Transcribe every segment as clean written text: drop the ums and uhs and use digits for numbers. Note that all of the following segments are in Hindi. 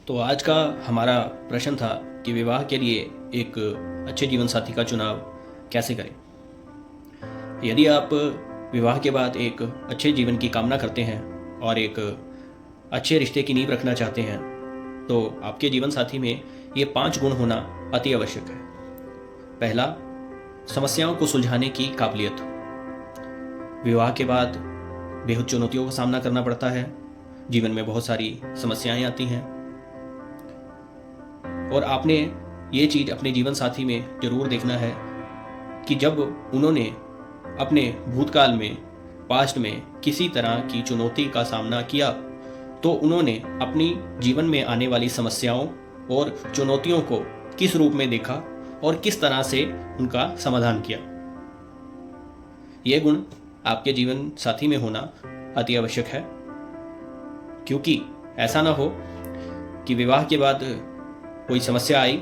तो आज का हमारा प्रश्न था कि विवाह के लिए एक अच्छे जीवन साथी का चुनाव कैसे करें। यदि आप विवाह के बाद एक अच्छे जीवन की कामना करते हैं और एक अच्छे रिश्ते की नींव रखना चाहते हैं तो आपके जीवन साथी में ये 5 गुण होना अति आवश्यक है। पहला, समस्याओं को सुलझाने की काबिलियत। विवाह के बाद बेहद चुनौतियों का सामना करना पड़ता है, जीवन में बहुत सारी समस्याएं आती हैं और आपने ये चीज़ अपने जीवन साथी में ज़रूर देखना है कि जब उन्होंने अपने भूतकाल में पास्ट में किसी तरह की चुनौती का सामना किया तो उन्होंने अपनी जीवन में आने वाली समस्याओं और चुनौतियों को किस रूप में देखा और किस तरह से उनका समाधान किया। ये गुण आपके जीवन साथी में होना अति आवश्यक है, क्योंकि ऐसा ना हो कि विवाह के बाद कोई समस्या आई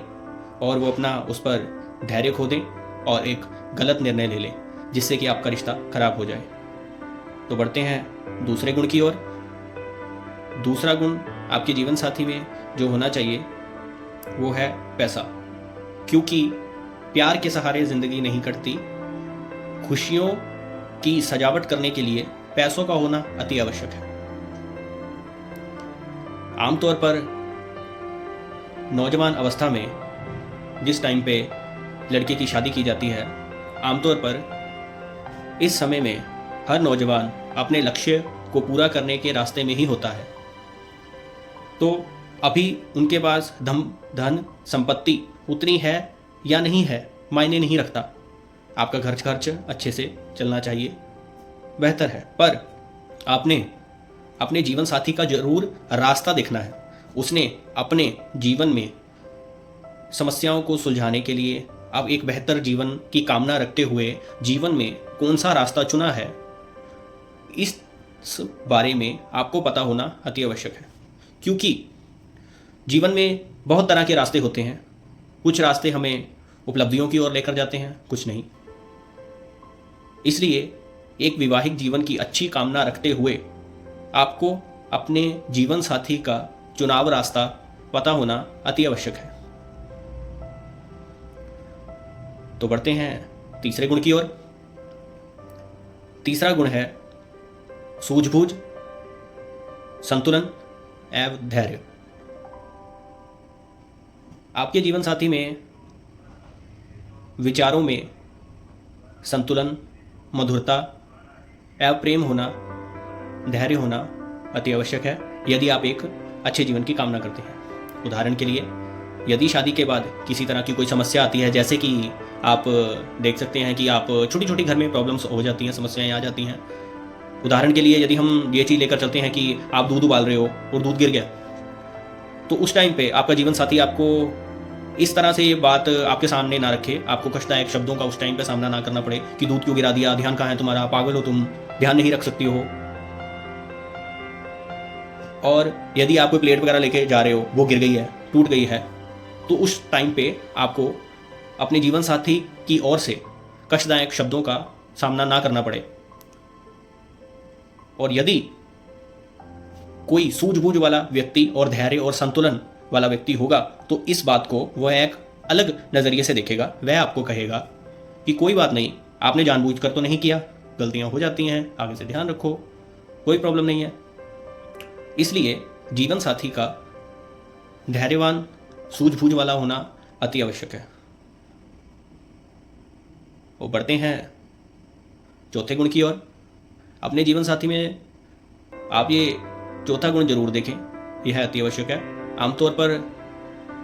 और वो अपना उस पर धैर्य खो दें और एक गलत निर्णय ले लें जिससे कि आपका रिश्ता खराब हो जाए। तो बढ़ते हैं दूसरे गुण की ओर। दूसरा गुण आपके जीवन साथी में जो होना चाहिए वो है पैसा, क्योंकि प्यार के सहारे जिंदगी नहीं कटती। खुशियों की सजावट करने के लिए पैसों का होना अति आवश्यक है। आमतौर पर नौजवान अवस्था में जिस टाइम पे लड़के की शादी की जाती है, आमतौर पर इस समय में हर नौजवान अपने लक्ष्य को पूरा करने के रास्ते में ही होता है। तो अभी उनके पास धन संपत्ति उतनी है या नहीं है मायने नहीं रखता। आपका खर्च अच्छे से चलना चाहिए, बेहतर है, पर आपने अपने जीवन साथी का जरूर रास्ता देखना है। उसने अपने जीवन में समस्याओं को सुलझाने के लिए अब एक बेहतर जीवन की कामना रखते हुए जीवन में कौन सा रास्ता चुना है, इस बारे में आपको पता होना अति आवश्यक है। क्योंकि जीवन में बहुत तरह के रास्ते होते हैं। कुछ रास्ते हमें उपलब्धियों की ओर लेकर जाते हैं, कुछ नहीं। इसलिए एक वैवाहिक जीवन की अच्छी कामना रखते हुए आपको अपने जीवन साथी का चुनाव रास्ता पता होना अति आवश्यक है। तो बढ़ते हैं तीसरे गुण की ओर। तीसरा गुण है सूझबूझ, संतुलन एवं धैर्य। आपके जीवन साथी में विचारों में संतुलन, मधुरता एवं प्रेम होना, धैर्य होना अति आवश्यक है यदि आप एक अच्छे जीवन की कामना करते हैं। उदाहरण के लिए, यदि शादी के बाद किसी तरह की कोई समस्या आती है, जैसे कि आप देख सकते हैं कि आप छोटी छोटी घर में प्रॉब्लम्स हो जाती हैं, समस्याएं आ जाती हैं। उदाहरण के लिए, यदि हम ये चीज़ लेकर चलते हैं कि आप दूध उबाल रहे हो और दूध गिर गया, तो उस टाइम पे आपका जीवन साथी आपको इस तरह से ये बात आपके सामने ना रखे, आपको कष्टदायक शब्दों का उस टाइम पे सामना ना करना पड़े कि दूध क्यों गिरा दिया, ध्यान कहाँ है तुम्हारा, पागल हो तुम, ध्यान नहीं रख सकती हो। और यदि आप कोई प्लेट वगैरह लेके जा रहे हो, वो गिर गई है, टूट गई है, तो उस टाइम पे आपको अपने जीवन साथी की ओर से कष्टदायक शब्दों का सामना ना करना पड़े। और यदि कोई सूझबूझ वाला व्यक्ति और धैर्य और संतुलन वाला व्यक्ति होगा तो इस बात को वह एक अलग नज़रिए से देखेगा। वह आपको कहेगा कि कोई बात नहीं, आपने जानबूझकर तो नहीं किया, गलतियां हो जाती हैं, आगे से ध्यान रखो, कोई प्रॉब्लम नहीं है। इसलिए जीवन साथी का धैर्यवान, सूझबूझ वाला होना अति आवश्यक है। वो बढ़ते हैं चौथे गुण की ओर। अपने जीवन साथी में आप ये चौथा गुण जरूर देखें, यह अति आवश्यक है। आमतौर पर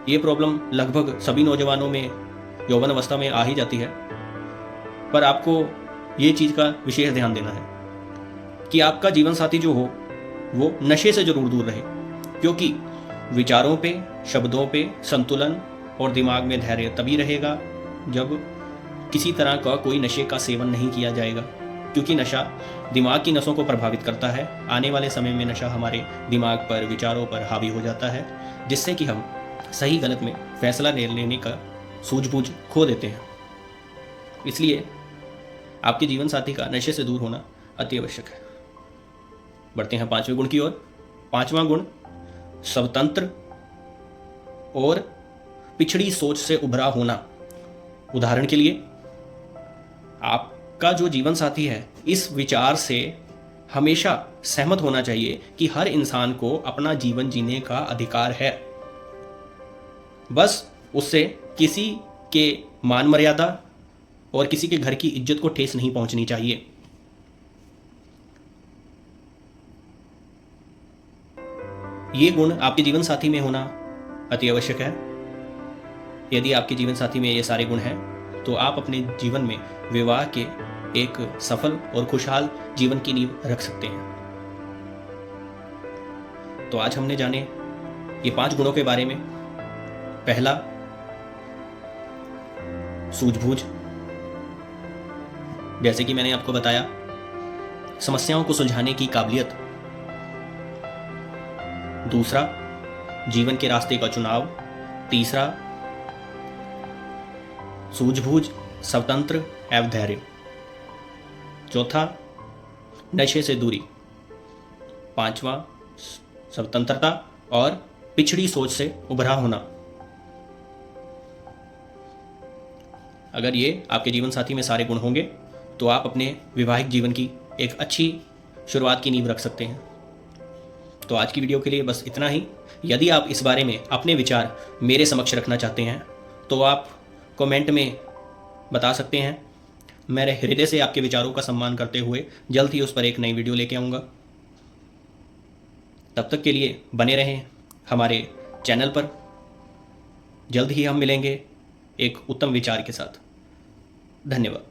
यह प्रॉब्लम लगभग सभी नौजवानों में यौवन अवस्था में आ ही जाती है, पर आपको ये चीज़ का विशेष ध्यान देना है कि आपका जीवन साथी जो हो वो नशे से जरूर दूर रहे, क्योंकि विचारों पे, शब्दों पे संतुलन और दिमाग में धैर्य तभी रहेगा जब किसी तरह का कोई नशे का सेवन नहीं किया जाएगा, क्योंकि नशा दिमाग की नसों को प्रभावित करता है। आने वाले समय में नशा हमारे दिमाग पर, विचारों पर हावी हो जाता है, जिससे कि हम सही गलत में फैसला लेने का सूझबूझ खो देते हैं। इसलिए आपके जीवन साथी का नशे से दूर होना अति आवश्यक है। बढ़ते हैं पांचवें गुण की ओर। पांचवा गुण स्वतंत्र और पिछड़ी सोच से उभरा होना। उदाहरण के लिए, आपका जो जीवन साथी है इस विचार से हमेशा सहमत होना चाहिए कि हर इंसान को अपना जीवन जीने का अधिकार है, बस उससे किसी के मान मर्यादा और किसी के घर की इज्जत को ठेस नहीं पहुंचनी चाहिए। ये गुण आपके जीवन साथी में होना अति आवश्यक है। यदि आपके जीवन साथी में ये सारे गुण हैं तो आप अपने जीवन में विवाह के एक सफल और खुशहाल जीवन की नींव रख सकते हैं। तो आज हमने जाने ये 5 गुणों के बारे में। पहला, सूझबूझ। जैसे कि मैंने आपको बताया, समस्याओं को सुलझाने की काबिलियत। दूसरा, जीवन के रास्ते का चुनाव। तीसरा, सूझबूझ, स्वतंत्र एवं धैर्य। चौथा, नशे से दूरी। पांचवा, स्वतंत्रता और पिछड़ी सोच से उभरा होना। अगर ये आपके जीवन साथी में सारे गुण होंगे तो आप अपने वैवाहिक जीवन की एक अच्छी शुरुआत की नींव रख सकते हैं। तो आज की वीडियो के लिए बस इतना ही। यदि आप इस बारे में अपने विचार मेरे समक्ष रखना चाहते हैं तो आप कमेंट में बता सकते हैं। मैं हृदय से आपके विचारों का सम्मान करते हुए जल्द ही उस पर एक नई वीडियो लेके आऊँगा। तब तक के लिए बने रहें हमारे चैनल पर। जल्द ही हम मिलेंगे एक उत्तम विचार के साथ। धन्यवाद।